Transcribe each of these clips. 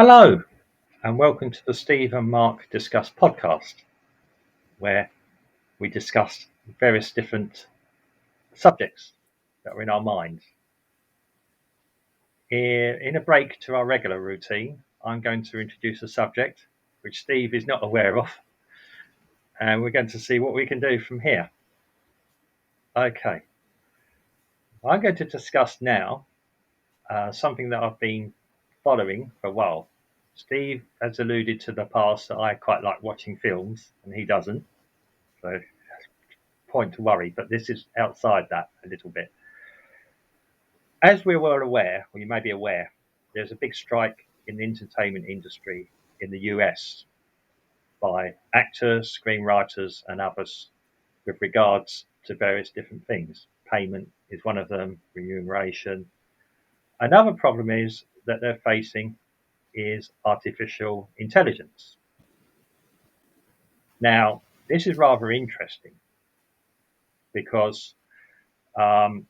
Hello, and welcome to the Steve and Mark Discuss podcast, where we discuss various different subjects that are in our minds. In a break to our regular routine, I'm going to introduce a subject which Steve is not aware of, and we're going to see what we can do from here. Okay, I'm going to discuss now something that I've been following for a while. Steve has alluded to the past that I quite like watching films, and he doesn't. So point to worry, but this is outside that a little bit. As we're well aware, or you may be aware, there's a big strike in the entertainment industry in the US by actors, screenwriters, and others with regards to various different things. Payment is one of them, remuneration. Another problem is that they're facing is artificial intelligence. Now, this is rather interesting because um,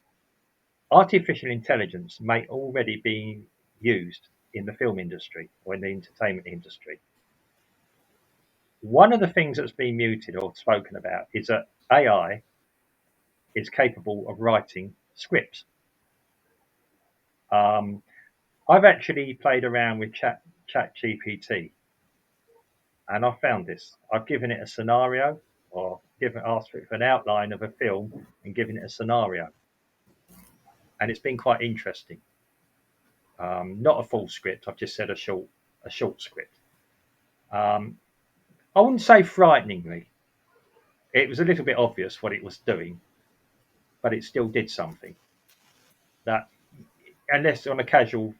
artificial intelligence may already be used in the film industry or in the entertainment industry. One of the things that's been muted or spoken about is that AI is capable of writing scripts. Um, I've actually played around with Chat GPT, and I found this. I've given it a scenario or asked it for an outline of a film and given it a scenario, and it's been quite interesting. Not a full script. I've just said a short script. Um, I wouldn't say frighteningly. It was a little bit obvious what it was doing, but it still did something that, unless on a casual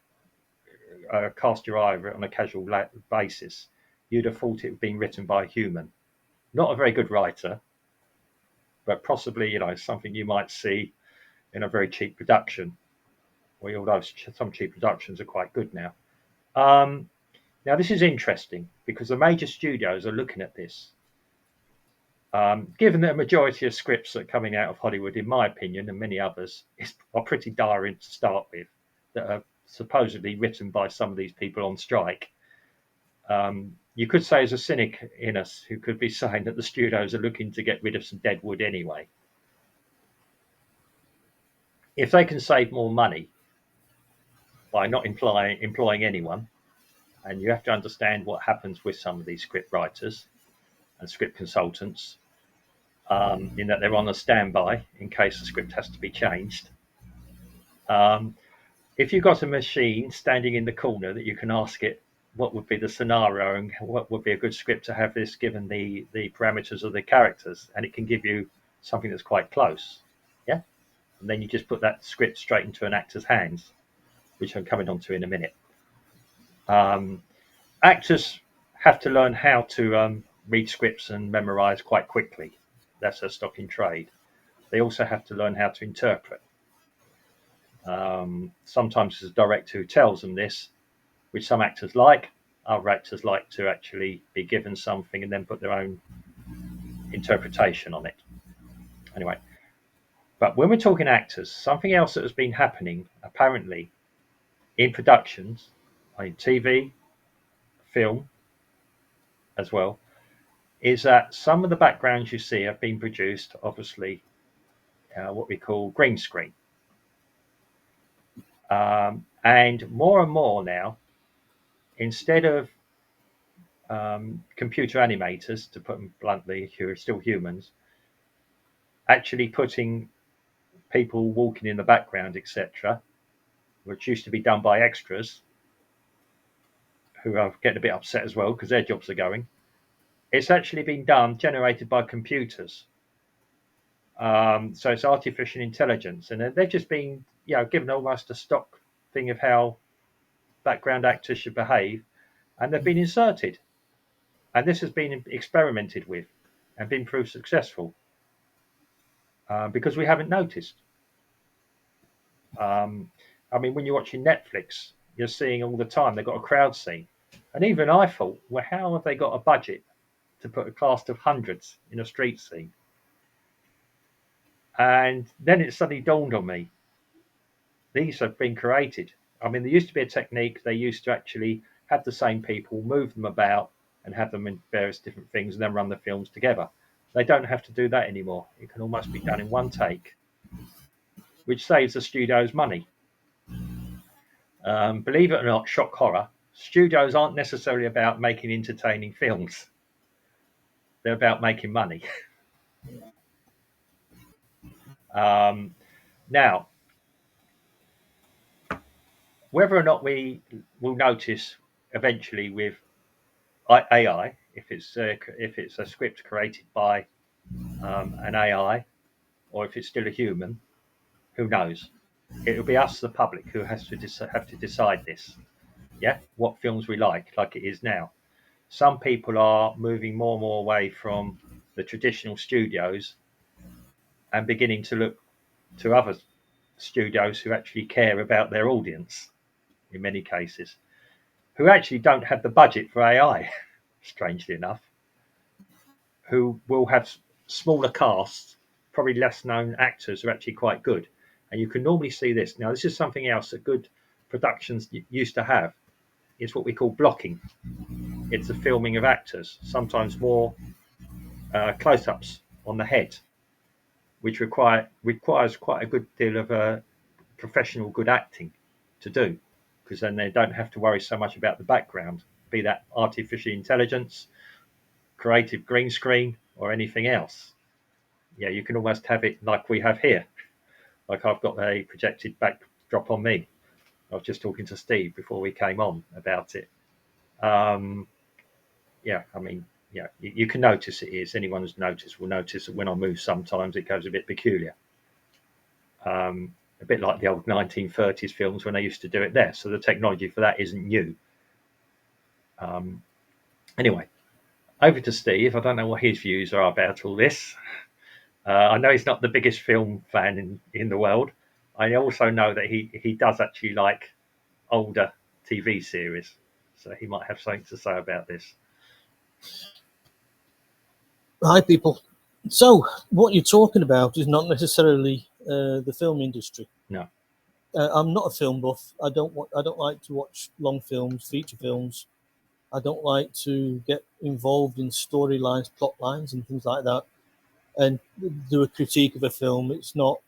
cast your eye over it on a casual basis, you'd have thought it had been written by a human. Not a very good writer, but possibly something you might see in a very cheap production. Well, although some cheap productions are quite good now. Um, Now this is interesting because the major studios are looking at this. Given that a majority of scripts that are coming out of Hollywood, in my opinion, and many others, are pretty dire to start with, that are supposedly written by some of these people on strike. You could say, as a cynic in us, who could be saying that the studios are looking to get rid of some dead wood anyway. If they can save more money by not employing anyone, and you have to understand what happens with some of these script writers and script consultants, in that they're on a standby in case the script has to be changed. Um, if you've got a machine standing in the corner that you can ask it what would be the scenario and what would be a good script to have this given the parameters of the characters, and it can give you something that's quite close, yeah, and then you just put that script straight into an actor's hands, which I'm coming on to in a minute. Um, Actors have to learn how to read scripts and memorize quite quickly. That's a stock in trade. They also have to learn how to interpret. Sometimes it's a director who tells them this, which some actors like. Other actors like to actually be given something and then put their own interpretation on it. Anyway, but when we're talking actors, something else that has been happening apparently in productions, in TV, film as well, is that some of the backgrounds you see have been produced, obviously, what we call green screen. And more now, instead of computer animators, to put them bluntly, who are still humans, actually putting people walking in the background, etc., which used to be done by extras, who are getting a bit upset as well because their jobs are going. It's actually been generated by computers. So it's artificial intelligence, and they've just been, given almost a stock thing of how background actors should behave, and they've been inserted. And this has been experimented with and been proved successful because we haven't noticed. Um, I mean, when you're watching Netflix, you're seeing all the time they've got a crowd scene. And even I thought, well, how have they got a budget to put a cast of hundreds in a street scene? And then it suddenly dawned on me, these have been created. I mean, there used to be a technique they used to actually have the same people, move them about, and have them in various different things, and then run the films together. They don't have to do that anymore. It can almost be done in one take, which saves the studios money. Believe it or not, shock horror, studios aren't necessarily about making entertaining films. They're about making money. Now, whether or not we will notice eventually with AI, if it's a script created by an AI, or if it's still a human, who knows? It'll be us, the public, who has to have to decide this. Yeah, what films we like it is now. Some people are moving more and more away from the traditional studios and beginning to look to other studios who actually care about their audience in many cases, who actually don't have the budget for AI, strangely enough, who will have smaller casts, probably less known actors who are actually quite good. And you can normally see this. Now, this is something else that good productions used to have. It's what we call blocking. It's the filming of actors, sometimes more close-ups on the head, which requires quite a good deal of professional good acting to do, because then they don't have to worry so much about the background, be that artificial intelligence, creative green screen, or anything else. Yeah, you can almost have it like we have here. Like I've got a projected backdrop on me. I was just talking to Steve before we came on about it. Yeah, I mean, yeah, you can notice it is. Anyone who's noticed will notice that when I move, sometimes it goes a bit peculiar. A bit like the old 1930s films when they used to do it there. So the technology for that isn't new. Anyway, over to Steve. I don't know what his views are about all this. I know he's not the biggest film fan in the world. I also know that he does actually like older TV series. So he might have something to say about this. Hi, people. So, what you're talking about is not necessarily the film industry. No. I'm not a film buff. I don't like to watch long films, feature films. I don't like to get involved in storylines, plot lines, and things like that, and do a critique of a film. It's not,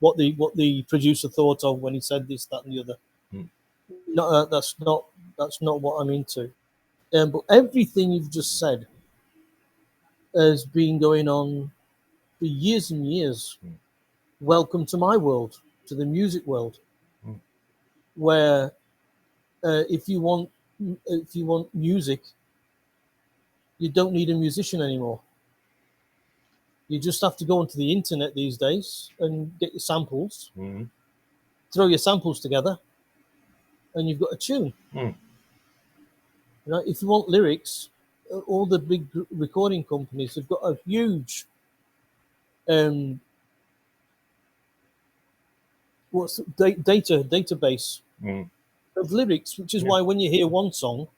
what the producer thought of when he said this, that, and the other. No, that's not what I'm into. But everything you've just said has been going on for years and years. Welcome to my world, to the music world, where if you want music, you don't need a musician anymore. You just have to go onto the internet these days and get your samples, throw your samples together, and you've got a tune. If you want lyrics, all the big recording companies have got a huge database of lyrics, which is why when you hear one song,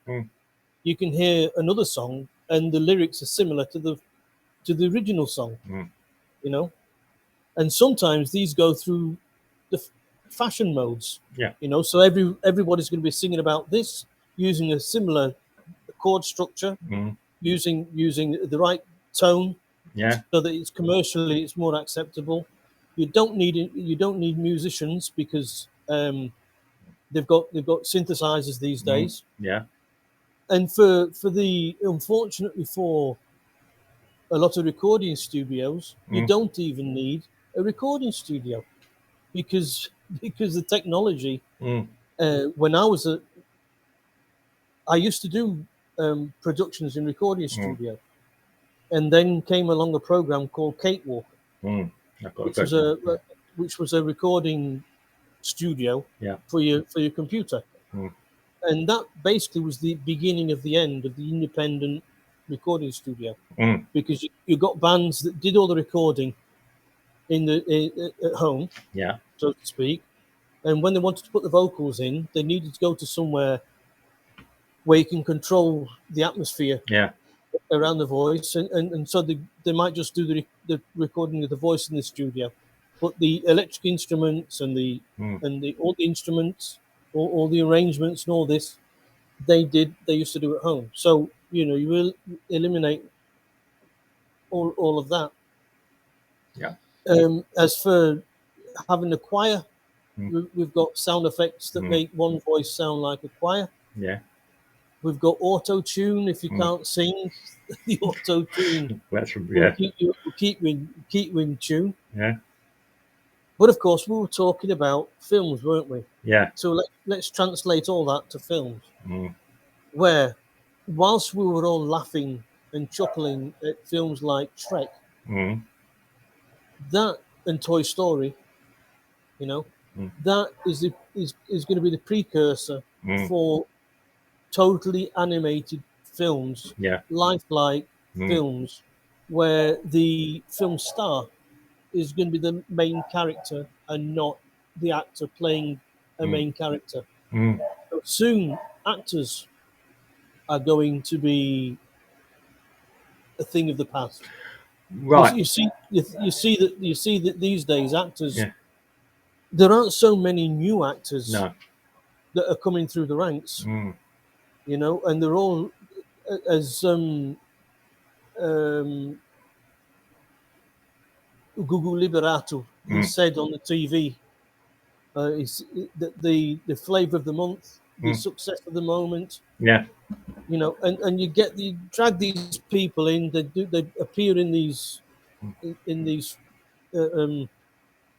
you can hear another song, and the lyrics are similar to the original song. And sometimes these go through the fashion modes. So everybody's going to be singing about this, using a similar chord structure, using the right tone, so that it's commercially it's more acceptable. You don't need musicians because they've got synthesizers these days. And unfortunately for a lot of recording studios, you don't even need a recording studio because the technology. When I used to do productions in recording studio, and then came along a program called Cakewalk, which was a recording studio for your computer, and that basically was the beginning of the end of the independent recording studio, because you got bands that did all the recording at home, so to speak, and when they wanted to put the vocals in, they needed to go to somewhere where you can control the atmosphere around the voice, and so they might just do the recording of the voice in the studio, but the electric instruments and all the instruments, all the arrangements and all this they used to do at home. So you will eliminate all of that. Yeah. As for having a choir, Mm. we've got sound effects that Mm. make one voice sound like a choir. Yeah. We've got auto tune. If you Mm. can't sing, the auto tune That's will yeah. keep you in tune. Yeah. But of course, we were talking about films, weren't we? Yeah. So let's translate all that to films, Mm. where whilst we were all laughing and chuckling at films like Shrek, Mm. that and Toy Story, you know, Mm. that is going to be the precursor Mm. for totally animated films, Yeah. lifelike Mm. films, where the film star is going to be the main character and not the actor playing a Mm. main character. Mm. So soon, actors are going to be a thing of the past. Right. You see that these days actors, Yeah. there aren't so many new actors No. that are coming through the ranks, Mm. and they're all as um, Gugu Liberato has Mm. said on the TV. It's the flavour of the month, the Mm. success of the moment, Yeah. and you drag these people in. They appear in these um,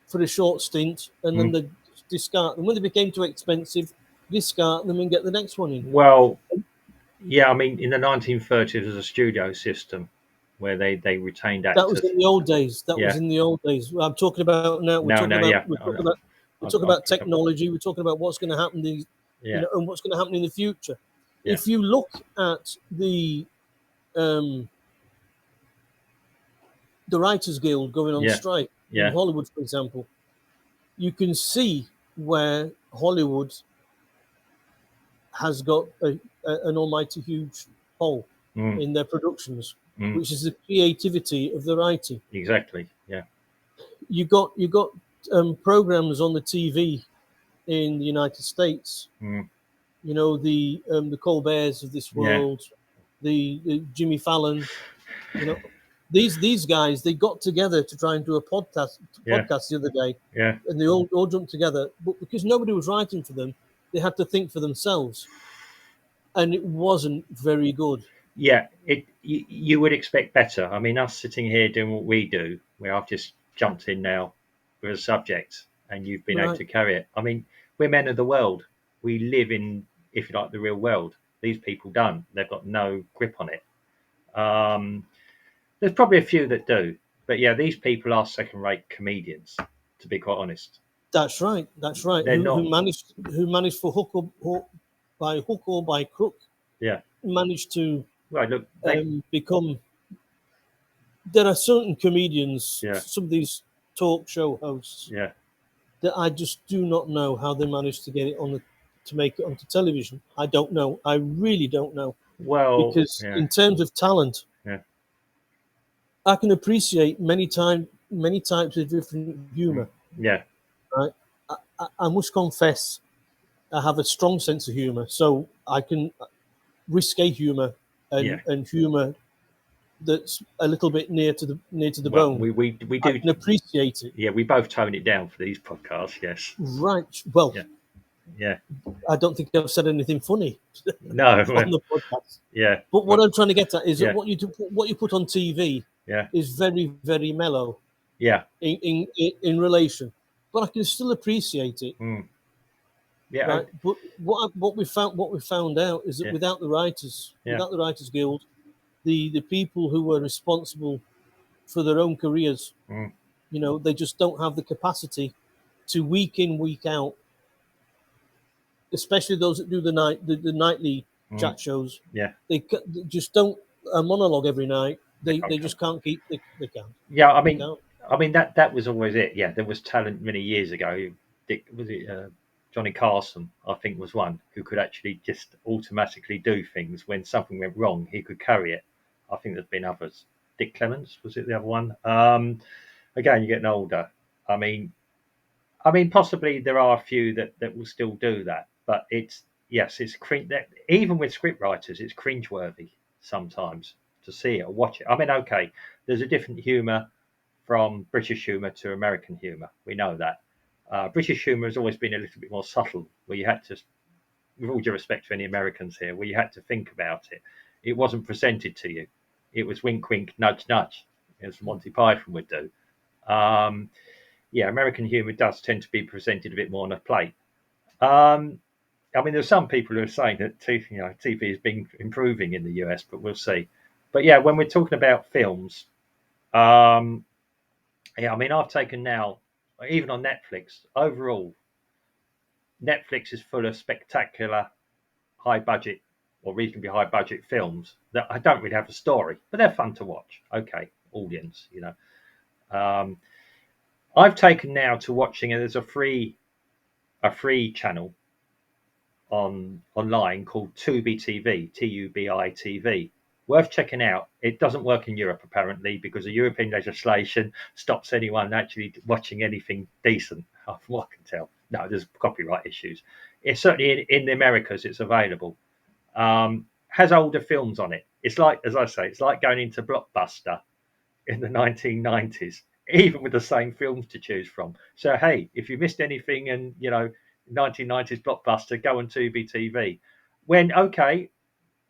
for a short stint, and then Mm. they discard them when they became too expensive. Discard them and get the next one in. Well, yeah. I mean, in the 1930s, there was a studio system where they retained That was actors. in the old days. That was Yeah. in the old days. I'm talking about now. No. No. Yeah. We're I've, talking I've about picked up. technology. We're talking about what's going to happen. Yeah. And what's going to happen in the future. Yeah. If you look at um, the Writers Guild going on Yeah. strike in Yeah. Hollywood, for example, you can see where Hollywood has got an almighty huge hole Mm. in their productions, Mm. which is the creativity of the writing. Exactly. Yeah. You got programs on the TV in the United States. Mm. The Colberts of this Yeah. world, the Jimmy Fallon. You know, these guys, they got together to try and do a Yeah. podcast the other day, Yeah. and they all jumped together. But because nobody was writing for them, they had to think for themselves, and it wasn't very good. Yeah, you would expect better. I mean, us sitting here doing what we do, where I've just jumped in now with a subject, and you've been able Right? to carry it. I mean, we're men of the world. We live in, if you like, the real world. These people don't. They've got no grip on it. Um, there's probably a few that do, but yeah, these people are second-rate comedians. To be quite honest, That's right. That's right. they're not. Who managed for by hook or by crook Yeah. managed to Right. Look, they. become. There are certain comedians, Yeah. some of these talk show hosts, Yeah. that I just do not know how they managed to get it to make it onto television. I don't know. I really don't know, Well. because Yeah. in terms of talent, Yeah. I can appreciate many types of different Mm. humor. Yeah. Right? I must confess, I have a strong sense of humor, so I can risque humor Yeah. and humor that's a little bit near to the Well, bone. we I do. can appreciate it. Yeah, we both tone it down for these podcasts. Yes. Right. Well, Yeah. Yeah. I don't think I've said anything funny No. on the podcast. Yeah. But what But I'm trying to get at is that yeah. what you put on TV Yeah. is very, very mellow Yeah. in relation, but I can still appreciate it, Mm. Yeah. right? But what we found out is that Yeah. Yeah. without the Writers Guild, the people who were responsible for their own careers, Mm. they just don't have the capacity to week in week out, especially those that do the nightly Mm. chat shows. Yeah. They just don't a monologue every night. They They can't just cope. can't keep. They can't. Yeah. They can't. I mean that was always it. Yeah. There was talent many years ago. Dick, was it Johnny Carson? I think was one who could actually just automatically do things when something went wrong. He could carry it. I think there's been others. Dick Clements was it the other one? Again, you're getting older. I mean, possibly there are a few that will still do that, but it's yes, it's even with script writers, it's cringeworthy sometimes to see it or watch it. I mean, okay, there's a different humour from British humour to American humour. We know that. British humour has always been a little bit more subtle, where you had to, with all due respect to any Americans here, where you had to think about it. It wasn't presented to you. It was wink, wink, nudge, nudge, as Monty Python would do. Um, yeah, American humour does tend to be presented a bit more on a plate. Um, I mean, there's some people who are saying that TV has been improving in the US, but we'll see. But yeah, when we're talking about films, um, yeah, I mean, I've taken now, even on Netflix, overall, Netflix is full of spectacular, high budget or reasonably high budget films that I don't really have a story, but they're fun to watch. Okay, audience, you know. Um, I've taken now to watching, and there's a free channel online called Tubi TV, Tubi TV. Worth checking out. It doesn't work in Europe apparently because the European legislation stops anyone actually watching anything decent. From what I can tell, no, there's copyright issues. It's certainly in the Americas. It's available. Has older films on it. It's like, as I say, it's like going into Blockbuster in the 1990s, even with the same films to choose from. So hey, if you missed anything and 1990s Blockbuster, go on Tubi TV. When okay,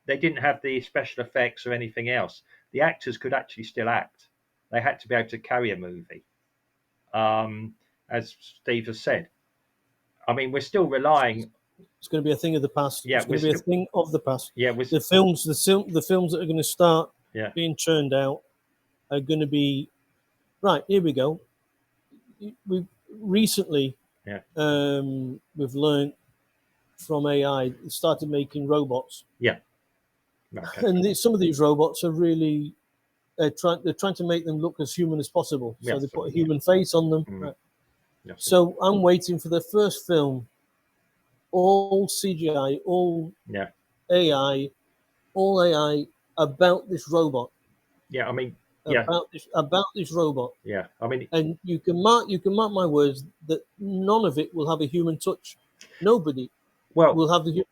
they didn't have the special effects or anything else. The actors could actually still act. They had to be able to carry a movie. As Steve has said, I mean, we're still relying. It's going to be a thing of the past. Yeah, It's going to be a thing of the past. yeah, we're, The films that are going to start yeah, being churned out are going to be right. Here we go. We recently yeah, we've learned from AI. It started making robots, yeah. Okay. and some of these robots are really they're trying to make them look as human as possible. So they Yes. put a human face on them. Mm, Right. yes. So I'm waiting for the first film, all CGI, all Yeah. AI, all AI about this robot, Yeah. I mean, yeah. about this robot. Yeah. I mean, And you can mark my words that none of it will have a human touch. Nobody well, will have the.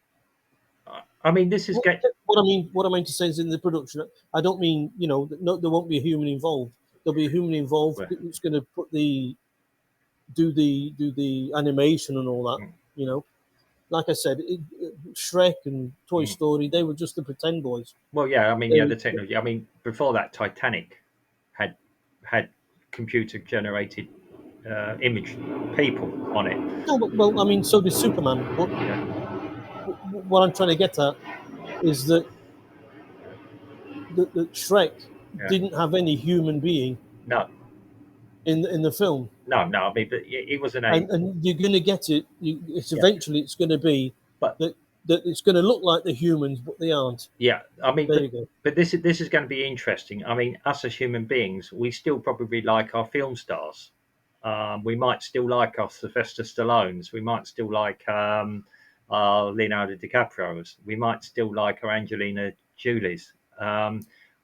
I mean, this is get. What I mean to say is in the production. I don't mean that no, there won't be a human involved. There'll be a human involved Well, that's going to do the animation and all that. mm, You know, like I said, Shrek and Toy mm. Story, they were just the pretend boys. Well, yeah. I mean, yeah, They, the technology. I mean, before that, Titanic had had computer generated image people on it. no, well, I mean, so did Superman. But Yeah. what I'm trying to get at is that Shrek Yeah. didn't have any human being No. in the film, No. No. I mean, but it was an a. and you're going to get it. Yeah. It's going to be But that it's going to look like the humans, but they aren't. yeah. I mean, There you go. but this is going to be interesting. I mean, us as human beings, we still probably like our film stars. We might still like our Sylvester Stallones. We might still like our Leonardo DiCaprio's. We might still like our Angelina Jolie's.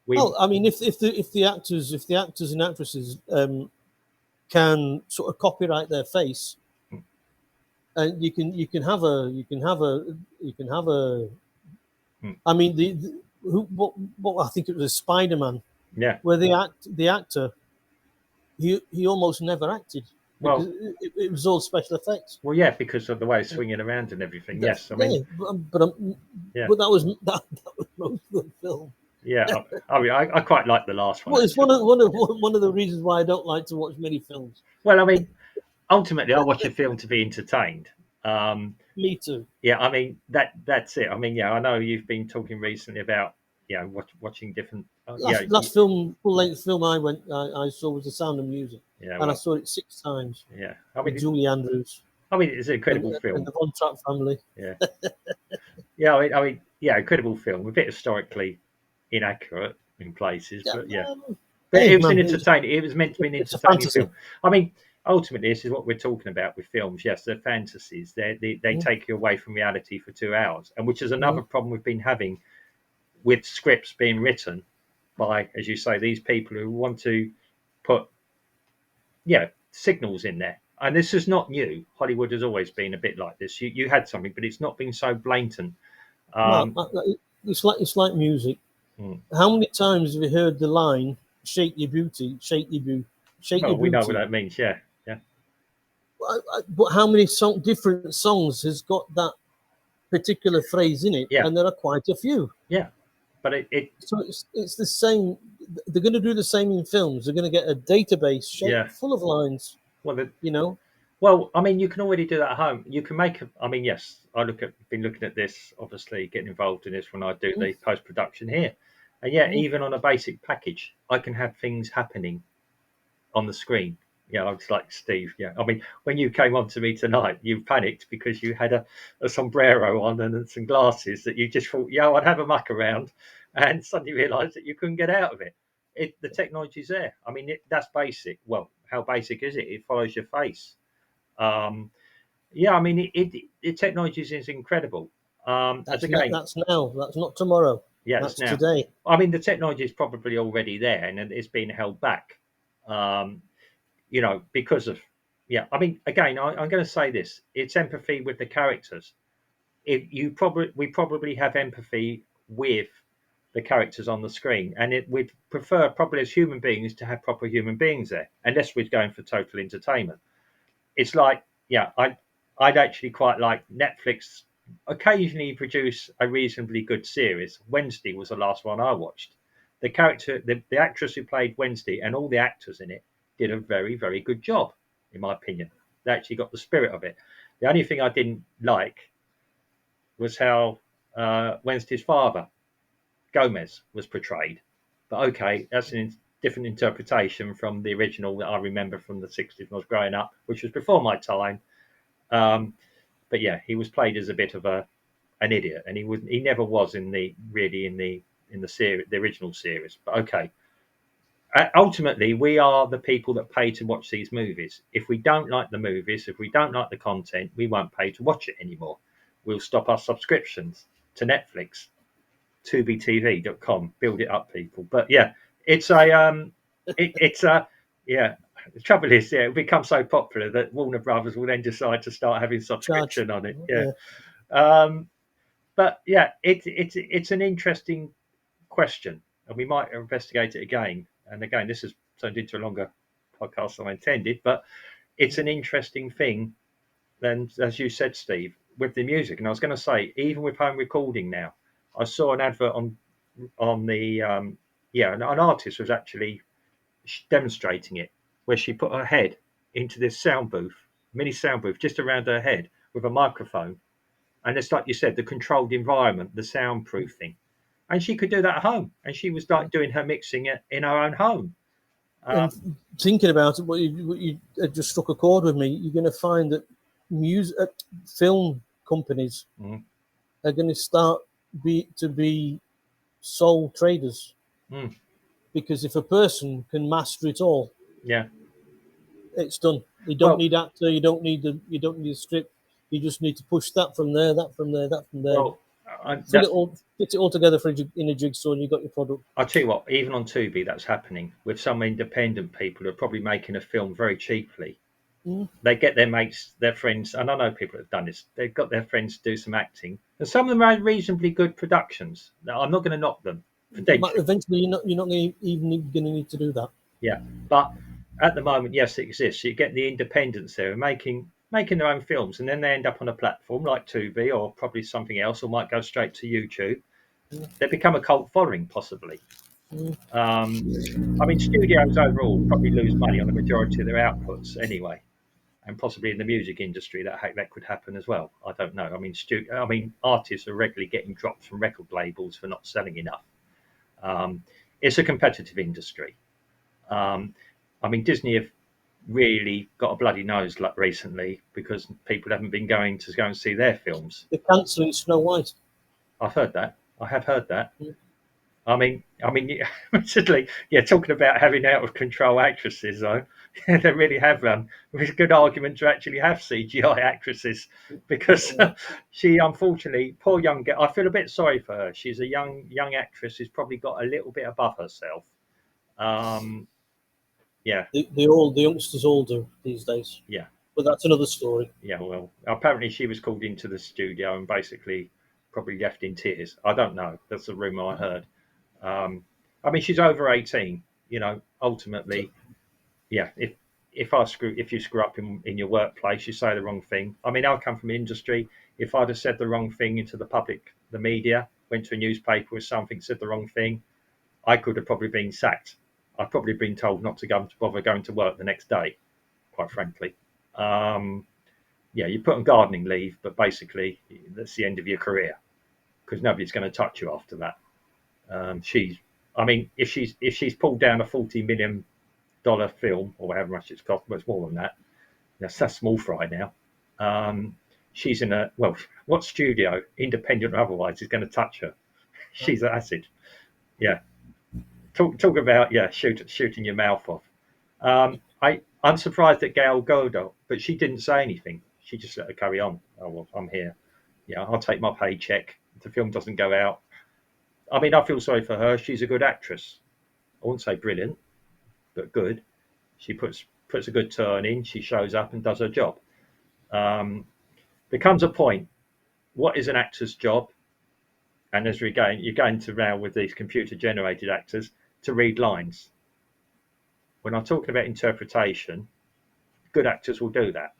We Well, I mean, if the actors and actresses can sort of copyright their face, and you can have a. mm, I mean, what I think it was Spider-Man, yeah. where the actor he almost never acted because Well, it was all special effects. yeah, because of the way it's swinging around and everything. Yes, I mean, Yeah, yeah, but that was most of the film. yeah. I mean, I quite like the last one Well, it's actually. one of the reasons why I don't like to watch many films. Well, I mean, ultimately, I watch a film to be entertained. Um, Me too. yeah, I mean that's it. I mean, yeah, I know you've been talking recently about watching different. Yeah, Last full length film I saw was The Sound of Music, yeah. and I Well, saw it 6 times yeah. I with mean, Julie Andrews it's an and, incredible and film. the Von Trapp family. Yeah, yeah. Yeah, incredible film. A bit historically inaccurate in places, Yeah, but yeah. But hey it was an man, entertaining. It was meant to be an it's a entertaining fantasy. film. I mean, ultimately, this is what we're talking about with films. Yes, they're fantasies. They Mhm, take you away from reality for 2 hours, and which is another mhm. problem we've been having with scripts being written by, as you say, these people who want to put signals in there. And this is not new. Hollywood has always been a bit like this. You had something, but it's not been so blatant. Well, Um, it's like music. mm. How many times have you heard the line "Shake your booty, shake your boot, shake your Well, we know what booty"? that means. Yeah, yeah, But how many different songs has got that particular phrase in it? yeah, And there are quite a few. yeah. But it So it's the same. They're going to do the same in films. They're going to get a database yeah. full of lines. Well, You know, well, I mean, you can already do that at home. You can make. I mean, yes, been looking at this. Obviously, getting involved in this when I do mm, the post production here, and yeah, mm, even on a basic package, I can have things happening on the screen. Yeah, I was like Steve. Yeah, I mean, when you came on to me tonight, you panicked because you had a sombrero on and some glasses that you just thought, yeah, I'd have a muck around, and suddenly realised that you couldn't get out of it. The technology's there. I mean, that's basic. Well, how basic is it? It follows your face. Um, yeah, I mean, the technology is incredible. As again, that's now. That's not tomorrow. yeah, it's That's now. today. I mean, the technology is probably already there, and it's been held back. Um, because of, yeah. I mean, again, I'm going to say this: it's empathy with the characters. If you probably we probably have empathy with the characters on the screen, and we'd prefer probably as human beings to have proper human beings there, unless we're going for total entertainment. It's like, yeah, I'd actually quite like Netflix occasionally produce a reasonably good series. Wednesday was the last one I watched. The actress who played Wednesday and all the actors in it did a very, very good job, in my opinion. They actually got the spirit of it. The only thing I didn't like was how Wednesday's father, Gomez, was portrayed. But okay, that's a different interpretation from the original that I remember from the 60s when I was growing up, which was before my time. um, but yeah, he was played as a bit of an idiot, and he never was in the series, the original series. But okay, ultimately, we are the people that pay to watch these movies. If we don't like the movies, if we don't like the content, we won't pay to watch it anymore. We'll stop our subscriptions to Netflix, tubetv.com. Build it up, people. But yeah, it's a it's a yeah. The trouble is, yeah, it becomes so popular that Warner Brothers will then decide to start having Charge. subscription on it. Yeah, Yeah. um, but yeah, it's an interesting question, and we might investigate it again. And again, this has turned into a longer podcast than I intended, but it's an interesting thing. Then, as you said, Steve, with the music, and I was going to say, even with home recording now, I saw an advert on the yeah, an artist was actually demonstrating it, where she put her head into this sound booth, mini sound booth, just around her head with a microphone, and it's like you said, the controlled environment, the soundproofing, and she could do that at home, and she was like doing her mixing it in her own home. And thinking about it, what you just struck a chord with me. You're going to find that music, film companies Mm, are going to start to be sole traders, mm, because if a person can master it all, yeah. it's done. You don't Well, need actor. You don't need a script. You just need to push that from there, that from there, that from there. well, Fit it all, fit it all together in a jigsaw, and you got your product. I'll tell you what. Even on Tubi, that's happening with some independent people who are probably making a film very cheaply. Mm. They get their mates, their friends, and I know people have done this. They've got their friends to do some acting, and some of them are reasonably good productions. Now, I'm not going to knock them But potentially, eventually, you're not even going to need to do that. yeah. But at the moment, yes, it exists. You get the independents there making their own films, and then they end up on a platform like Tubi or probably something else, or might go straight to YouTube. They become a cult following, possibly. Mm. Um, I mean, studios overall probably lose money on the majority of their outputs anyway, and possibly in the music industry that could happen as well. I don't know. I mean, artists are regularly getting dropped from record labels for not selling enough. Um, it's a competitive industry. Um, I mean, Disney have really got a bloody nose like recently because people haven't been going to go and see their films. They're cancelling Snow White. I've heard that. I have heard that. Mm. Yeah, certainly, yeah. Talking about having out of control actresses, though, they really have run. There's a good argument to actually have CGI actresses because she, unfortunately, poor young girl. I feel a bit sorry for her. She's a young actress who's probably got a little bit above herself. Um, yeah, The youngsters all do these days. yeah. but that's another story. Yeah, well, apparently she was called into the studio and basically probably left in tears. I don't know. That's a rumor I heard. Um, I mean, she's over 18. You know, ultimately, yeah. If you screw up in your workplace, you say the wrong thing. I mean, I come from industry. If I'd have said the wrong thing into the public, the media, went to a newspaper with something, said the wrong thing, I could have probably been sacked. I've probably been told not to go to bother going to work the next day. Quite frankly. Um, yeah, you put on gardening leave, but basically that's the end of your career because nobody's going to touch you after that. She's, I mean, if she's pulled down a $40 million film or however much it's cost, but it's more than that. That's small fry now. Um, she's in a well, what studio, independent or otherwise, is going to touch her? She's acid. Yeah, talk about shooting your mouth off. I'm surprised at Gail Godot, but she didn't say anything. She just let her carry on. Oh well, I'm here. Yeah, I'll take my paycheck. If the film doesn't go out, I mean, I feel sorry for her. She's a good actress. I wouldn't say brilliant, but good. She puts a good turn in. She shows up and does her job. Um, there comes a point. What is an actor's job? And as you're going to round with these computer generated actors to read lines. When I'm talking about interpretation, good actors will do that.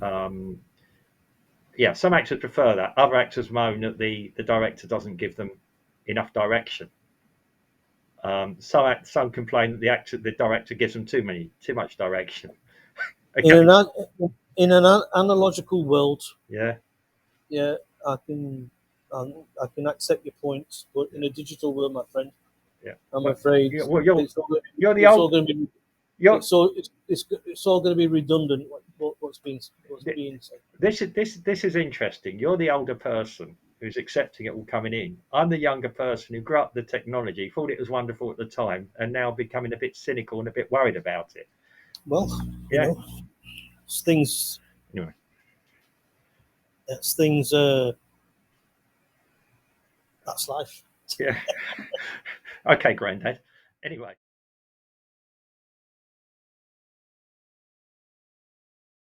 Um, yeah, some actors prefer that. Other actors moan that the director doesn't give them enough direction. Some complain that the director gives them too much direction. In Again, an analogical world, yeah, yeah, I can I can accept your points, but in a digital world, my friend, yeah. I'm Well, afraid well, you're it's all going to be, you're the it's all old going to be you're it's all going to be redundant. What's being said. this is interesting. You're the older person who's accepting it all coming in. I'm the younger person who grew up with the technology, thought it was wonderful at the time, and now becoming a bit cynical and a bit worried about it. Well, you Yeah. know, it's things. Anyway. It's things. That's life. Yeah. Okay, Grandad. Anyway.